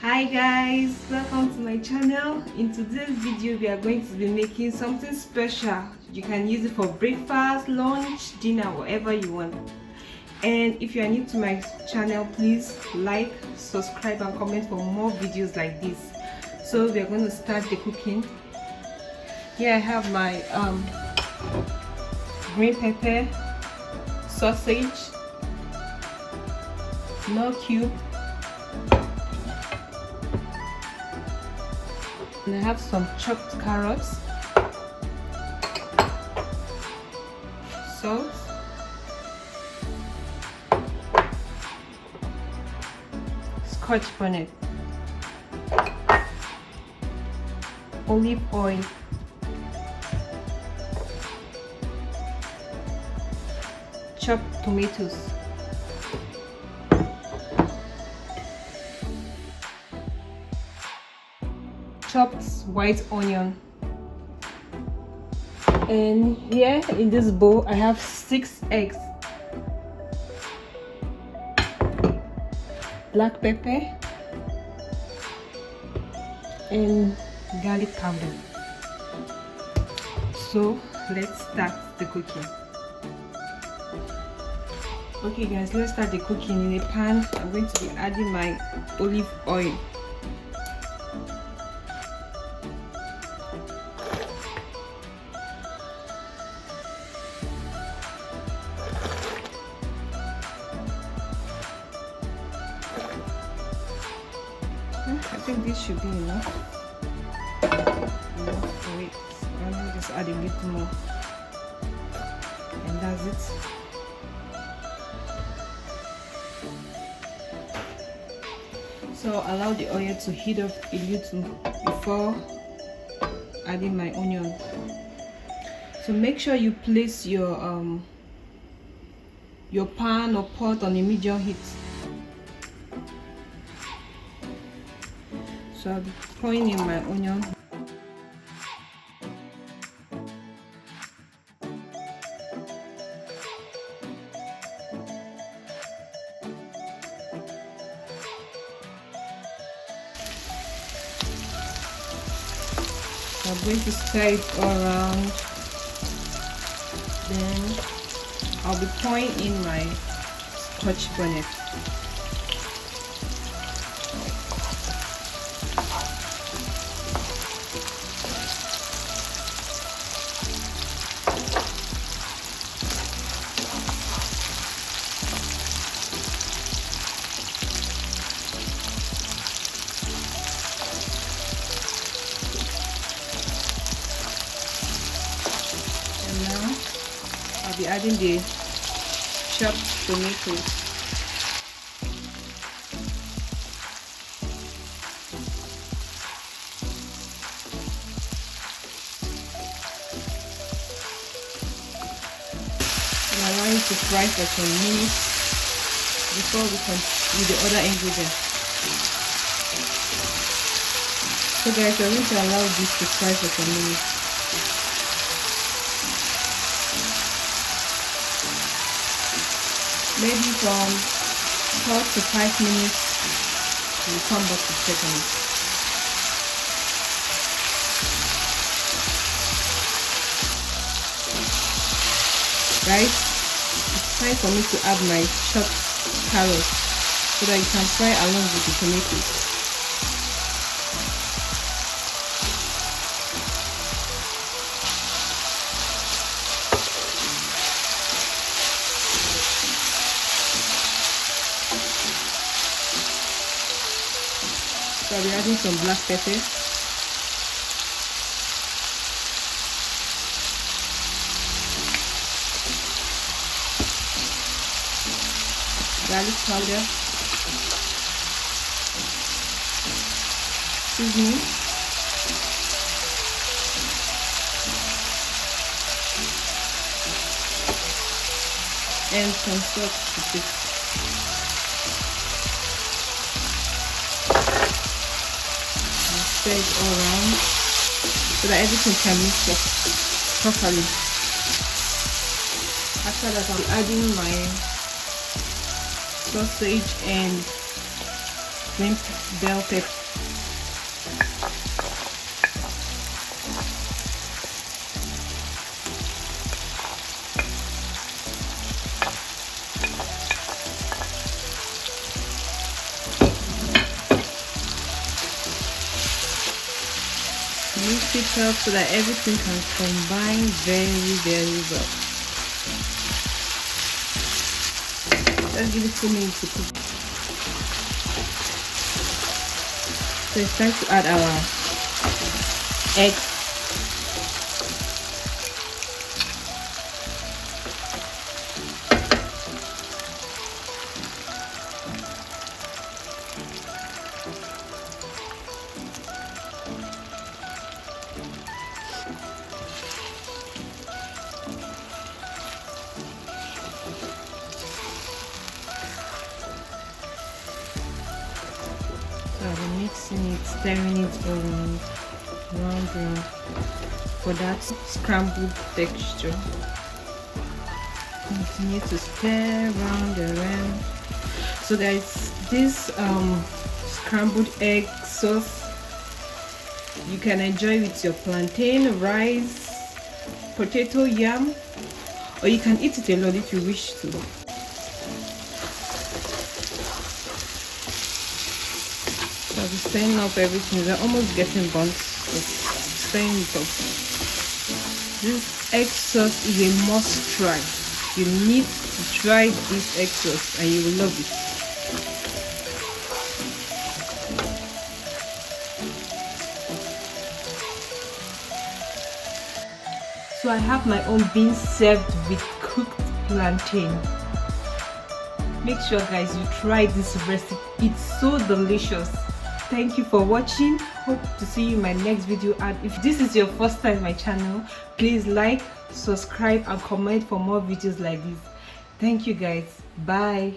Hi guys, welcome to my channel. In today's video we are going to be making something special. You can use it for breakfast, lunch, dinner, whatever you want. And if you are new to my channel, please like, subscribe and comment for more videos like this. So we are going to start the cooking. Here I have my green pepper, sausage, Knorr cube, and I have some chopped carrots, salt, Scotch Bonnet, olive oil, chopped tomatoes, chopped white onion, and here in this bowl I have 6 eggs, black pepper and garlic powder. So let's start the cooking. Okay guys, let's start the cooking. In a pan I'm going to be adding my olive oil. I think this should be enough for it. I'll just add a little more, and that's it. So allow the oil to heat up a little before adding my onion. So make sure you place your pan or pot on a medium heat. So I'll be pouring in my onion. I'm going to stir it all around. Then I'll be pouring in my Scotch Bonnet. I'll be adding the chopped tomatoes. And allow it to fry for some minutes before we continue with the other ingredients. So guys, I'm going to allow this to fry for some minutes. Maybe from 4 to 5 minutes, we'll come back to check on it. Guys, it's time for me to add my chopped carrots so that you can fry along with the tomatoes. So I'll be adding some black pepper, garlic powder, seasoning, and some salt to taste. Stir it all around so that everything can mix up properly. After that, I'm adding my sausage and green bell pepper. Mix it up so that everything can combine very well. Let's give it 2 minutes to cook. So it's time to add our eggs. So we're mixing it, stirring it round for that scrambled texture. Continue to stir round and round. So there is this scrambled egg sauce. You can enjoy with your plantain, rice, potato, yam, or you can eat it alone if you wish to. So I'm stirring up everything. We're almost getting burnt. So stirring it up. This egg sauce is a must try. You need to try this egg sauce and you will love it. So I have my own beans served with cooked plantain. Make sure guys you try this recipe. It's so delicious. Thank you for watching. Hope to see you in my next video, and if this is your first time on my channel, please like, subscribe and comment for more videos like this. Thank you guys. Bye.